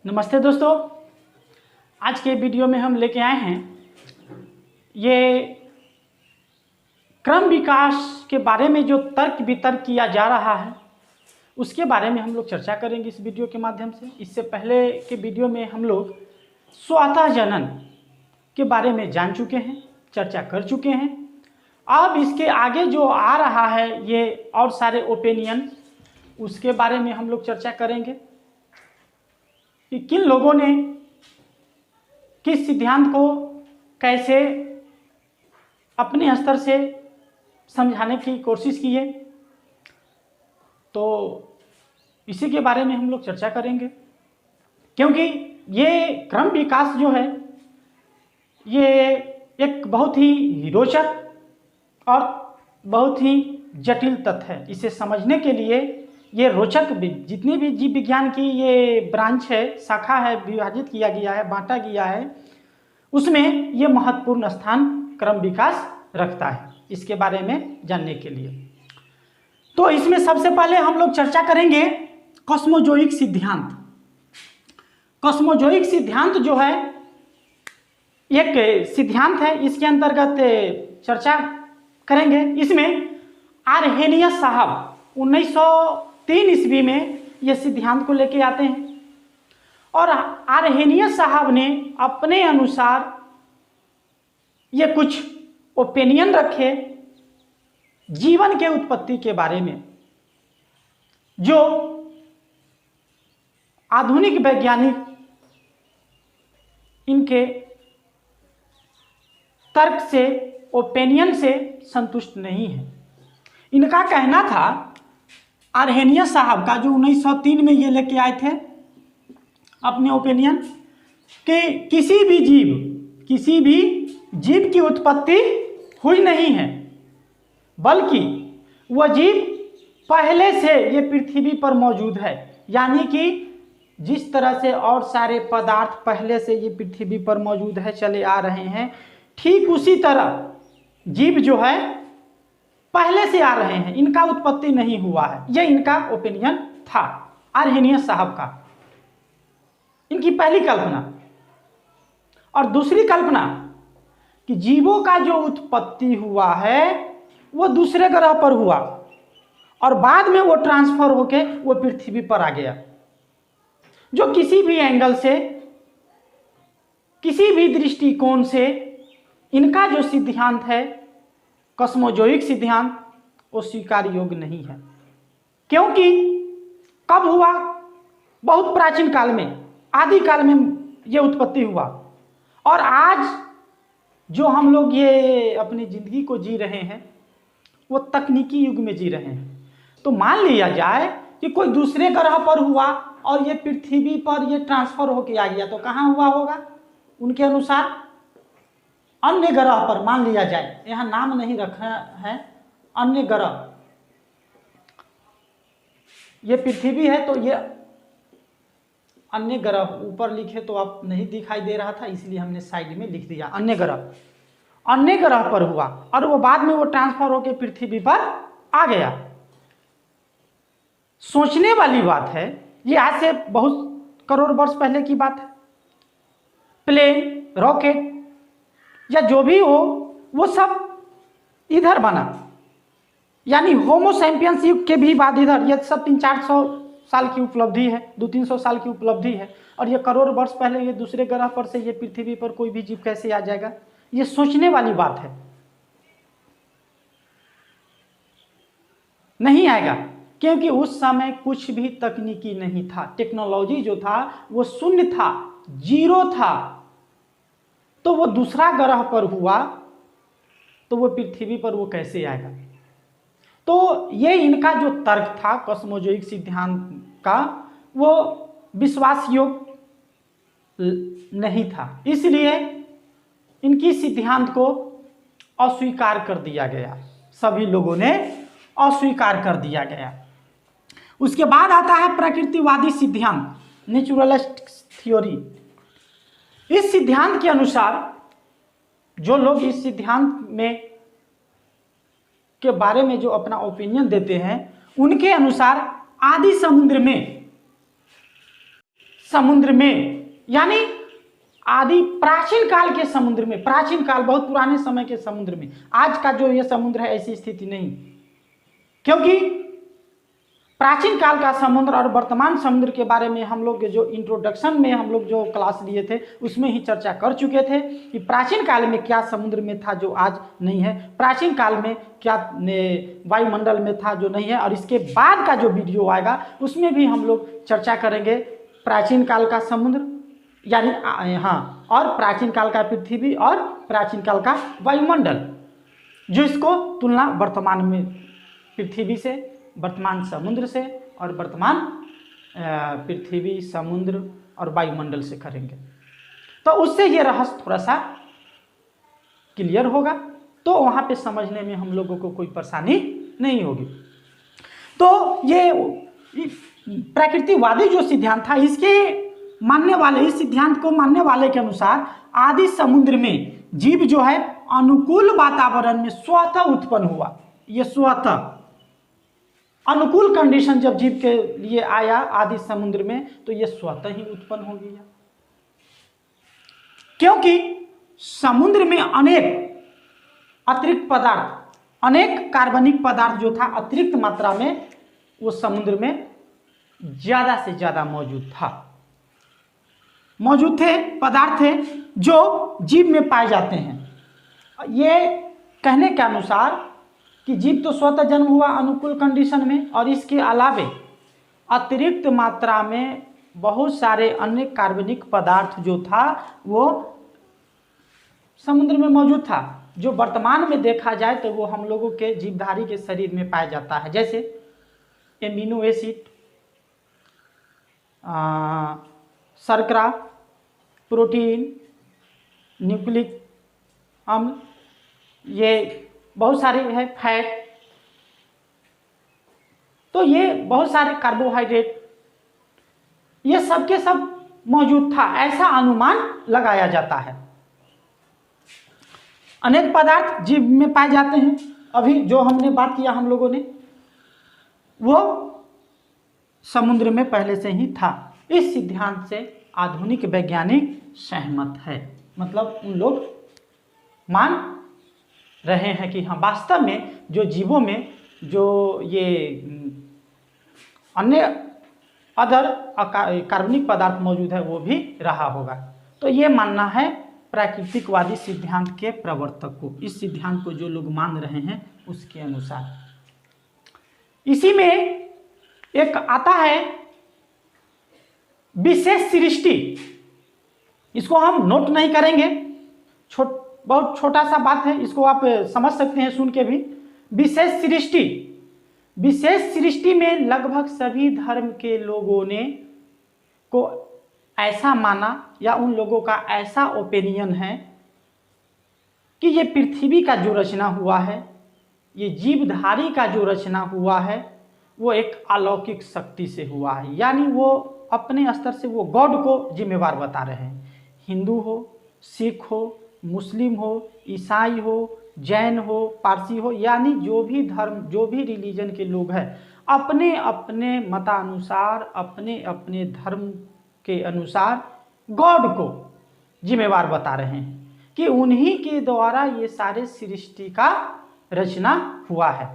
नमस्ते दोस्तों, आज के वीडियो में हम लेके आए हैं ये क्रम विकास के बारे में जो तर्क वितर्क किया जा रहा है उसके बारे में हम लोग चर्चा करेंगे इस वीडियो के माध्यम से। इससे पहले के वीडियो में हम लोग स्वतः जनन के बारे में जान चुके हैं, चर्चा कर चुके हैं। अब इसके आगे जो आ रहा है ये और सारे ओपिनियन, उसके बारे में हम लोग चर्चा करेंगे कि किन लोगों ने किस सिद्धांत को कैसे अपने स्तर से समझाने की कोशिश की है, तो इसी के बारे में हम लोग चर्चा करेंगे। क्योंकि ये क्रम विकास जो है ये एक बहुत ही रोचक और बहुत ही जटिल तथ्य है। इसे समझने के लिए ये रोचक जितनी भी जीव विज्ञान की ये ब्रांच है, शाखा है, विभाजित किया गया है, बांटा गया है, उसमें ये महत्वपूर्ण स्थान क्रम विकास रखता है इसके बारे में जानने के लिए। तो इसमें सबसे पहले हम लोग चर्चा करेंगे कॉस्मोजोइक सिद्धांत। कॉस्मोजोइक सिद्धांत जो है एक सिद्धांत है, इसके अंतर्गत चर्चा करेंगे। इसमें आरहेनियस साहब 1903 ईस्वी में यह सिद्धांत को लेके आते हैं और आरहेनियस साहब ने अपने अनुसार ये कुछ ओपिनियन रखे जीवन के उत्पत्ति के बारे में, जो आधुनिक वैज्ञानिक इनके तर्क से, ओपिनियन से संतुष्ट नहीं है। इनका कहना था, आरहेनियस साहब का, जो 1903 में ये लेके आए थे अपने ओपिनियन, कि किसी भी जीव की उत्पत्ति हुई नहीं है, बल्कि वह जीव पहले से ये पृथ्वी पर मौजूद है। यानी कि जिस तरह से और सारे पदार्थ पहले से ये पृथ्वी पर मौजूद है, चले आ रहे हैं, ठीक उसी तरह जीव जो है पहले से आ रहे हैं, इनका उत्पत्ति नहीं हुआ है। यह इनका ओपिनियन था आरहेनियस साहब का, इनकी पहली कल्पना। और दूसरी कल्पना कि जीवों का जो उत्पत्ति हुआ है वो दूसरे ग्रह पर हुआ और बाद में वो ट्रांसफर होके वो पृथ्वी पर आ गया। जो किसी भी एंगल से, किसी भी दृष्टिकोण से इनका जो सिद्धांत है कॉस्मोजोइक सिद्धांत, वो स्वीकार योग्य नहीं है। क्योंकि कब हुआ? बहुत प्राचीन काल में, आदि काल में ये उत्पत्ति हुआ। और आज जो हम लोग ये अपनी जिंदगी को जी रहे हैं वो तकनीकी युग में जी रहे हैं। तो मान लिया जाए कि कोई दूसरे ग्रह पर हुआ और ये पृथ्वी पर ये ट्रांसफर होके आ गया, तो कहाँ हुआ होगा? उनके अनुसार अन्य ग्रह पर, मान लिया जाए, यहाँ नाम नहीं रखा है, अन्य ग्रह, ये पृथ्वी है तो ये अन्य ग्रह, ऊपर लिखे तो आप नहीं दिखाई दे रहा था इसलिए हमने साइड में लिख दिया, अन्य ग्रह पर हुआ और वो बाद में वो ट्रांसफर होकर पृथ्वी पर आ गया। सोचने वाली बात है, ये आज से बहुत करोड़ वर्ष पहले की बात है। प्लेन, रॉकेट या जो भी हो वो सब इधर बना, यानी होमो सैपियंस युग के भी बाद इधर, ये सब 300-400 साल की उपलब्धि है, 200-300 साल की उपलब्धि है। और ये करोड़ वर्ष पहले ये दूसरे ग्रह पर से ये पृथ्वी पर कोई भी जीव कैसे आ जाएगा? ये सोचने वाली बात है, नहीं आएगा। क्योंकि उस समय कुछ भी तकनीकी नहीं था, टेक्नोलॉजी जो था वो शून्य था, जीरो था। तो वो दूसरा ग्रह पर हुआ तो वो पृथ्वी पर वो कैसे आएगा? तो ये इनका जो तर्क था कॉस्मोजोइक सिद्धांत का, वो विश्वास योग्य नहीं था, इसलिए इनकी सिद्धांत को अस्वीकार कर दिया गया, सभी लोगों ने अस्वीकार कर दिया गया। उसके बाद आता है प्रकृतिवादी सिद्धांत, नेचुरलिस्ट थ्योरी। इस सिद्धांत के अनुसार जो लोग इस सिद्धांत में के बारे में जो अपना ओपिनियन देते हैं, उनके अनुसार आदि समुद्र में समुद्र में, यानी आदि प्राचीन काल के समुद्र में, प्राचीन काल बहुत पुराने समय के समुद्र में। आज का जो ये समुद्र है ऐसी स्थिति नहीं, क्योंकि प्राचीन काल का समुद्र और वर्तमान समुद्र के बारे में हम लोग जो इंट्रोडक्शन में हम लोग जो क्लास लिए थे उसमें ही चर्चा कर चुके थे कि प्राचीन काल में क्या समुद्र में था जो आज नहीं है, प्राचीन काल में क्या वायुमंडल में था जो नहीं है। और इसके बाद का जो वीडियो आएगा उसमें भी हम लोग चर्चा करेंगे प्राचीन काल का समुद्र, यानी हाँ, और प्राचीन काल का पृथ्वी और प्राचीन काल का वायुमंडल, जो इसको तुलना वर्तमान में पृथ्वी से, वर्तमान समुद्र से और वर्तमान पृथ्वी, समुद्र और वायुमंडल से करेंगे। तो उससे ये रहस्य थोड़ा सा क्लियर होगा, तो वहाँ पे समझने में हम लोगों को कोई परेशानी नहीं होगी। तो ये प्रकृतिवादी जो सिद्धांत था, इसके मानने वाले, इस सिद्धांत को मानने वाले के अनुसार आदि समुद्र में जीव जो है अनुकूल वातावरण में स्वतः उत्पन्न हुआ। ये स्वतः अनुकूल कंडीशन जब जीव के लिए आया आदि समुद्र में, तो ये स्वतः ही उत्पन्न हो गया, क्योंकि समुद्र में अनेक अतिरिक्त पदार्थ, अनेक कार्बनिक पदार्थ जो था अतिरिक्त मात्रा में वो समुद्र में ज्यादा से ज्यादा मौजूद थे, पदार्थ थे जो जीव में पाए जाते हैं। ये कहने के अनुसार कि जीव तो स्वतः जन्म हुआ अनुकूल कंडीशन में, और इसके अलावे अतिरिक्त मात्रा में बहुत सारे अन्य कार्बनिक पदार्थ जो था वो समुद्र में मौजूद था, जो वर्तमान में देखा जाए तो वो हम लोगों के जीवधारी के शरीर में पाया जाता है, जैसे एमिनो एसिड, शर्करा, प्रोटीन, न्यूक्लिक अम्ल, ये बहुत सारे है, फैट, तो ये बहुत सारे कार्बोहाइड्रेट, ये सब के सब मौजूद था, ऐसा अनुमान लगाया जाता है। अनेक पदार्थ जीव में पाए जाते हैं, अभी जो हमने बात किया हम लोगों ने वो समुद्र में पहले से ही था। इस सिद्धांत से आधुनिक वैज्ञानिक सहमत है, मतलब उन लोग मान रहे हैं कि हाँ वास्तव में जो जीवों में जो ये अन्य अदर कार्बनिक पदार्थ मौजूद है वो भी रहा होगा। तो ये मानना है प्राकृतिकवादी सिद्धांत के प्रवर्तक को, इस सिद्धांत को जो लोग मान रहे हैं उसके अनुसार। इसी में एक आता है विशेष सृष्टि, इसको हम नोट नहीं करेंगे, बहुत छोटा सा बात है, इसको आप समझ सकते हैं सुन के भी। विशेष सृष्टि, विशेष सृष्टि में लगभग सभी धर्म के लोगों ने को ऐसा माना, या उन लोगों का ऐसा ओपिनियन है कि ये पृथ्वी का जो रचना हुआ है, ये जीवधारी का जो रचना हुआ है वो एक अलौकिक शक्ति से हुआ है, यानी वो अपने स्तर से वो गॉड को जिम्मेवार बता रहे हैं। हिंदू हो, सिख हो, मुस्लिम हो, ईसाई हो, जैन हो, पारसी हो, यानी जो भी धर्म, जो भी रिलीजन के लोग हैं, अपने अपने मतानुसार, अपने अपने धर्म के अनुसार गॉड को जिम्मेवार बता रहे हैं कि उन्हीं के द्वारा ये सारे सृष्टि का रचना हुआ है।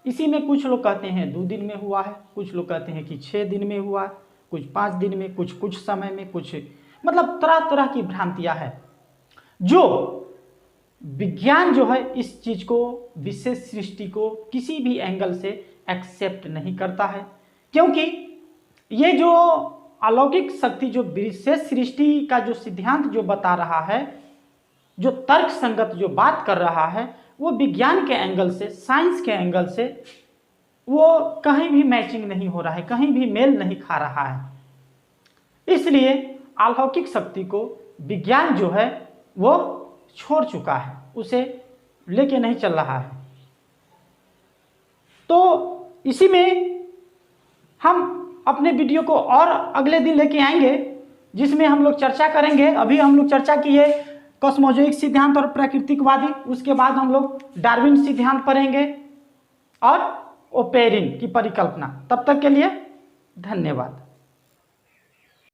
इसी में कुछ लोग कहते हैं 2 दिन में हुआ है, कुछ लोग कहते हैं कि 6 दिन में हुआ है, कुछ 5 दिन में, कुछ समय में, कुछ मतलब तरह तरह की भ्रांतियां हैं, जो विज्ञान जो है इस चीज को, विशेष सृष्टि को किसी भी एंगल से एक्सेप्ट नहीं करता है, क्योंकि ये जो अलौकिक शक्ति, जो विशेष सृष्टि का जो सिद्धांत जो बता रहा है, जो तर्क संगत जो बात कर रहा है, वो विज्ञान के एंगल से, साइंस के एंगल से वो कहीं भी मैचिंग नहीं हो रहा है, कहीं भी मेल नहीं खा रहा है। इसलिए अलौकिक शक्ति को विज्ञान जो है वो छोड़ चुका है, उसे लेके नहीं चल रहा है। तो इसी में हम अपने वीडियो को और अगले दिन लेके आएंगे, जिसमें हम लोग चर्चा करेंगे। अभी हम लोग चर्चा किए कॉस्मोजोइक सिद्धांत और प्राकृतिकवादी, उसके बाद हम लोग डार्विन सिद्धांत पढ़ेंगे और ओपेरिन की परिकल्पना। तब तक के लिए धन्यवाद।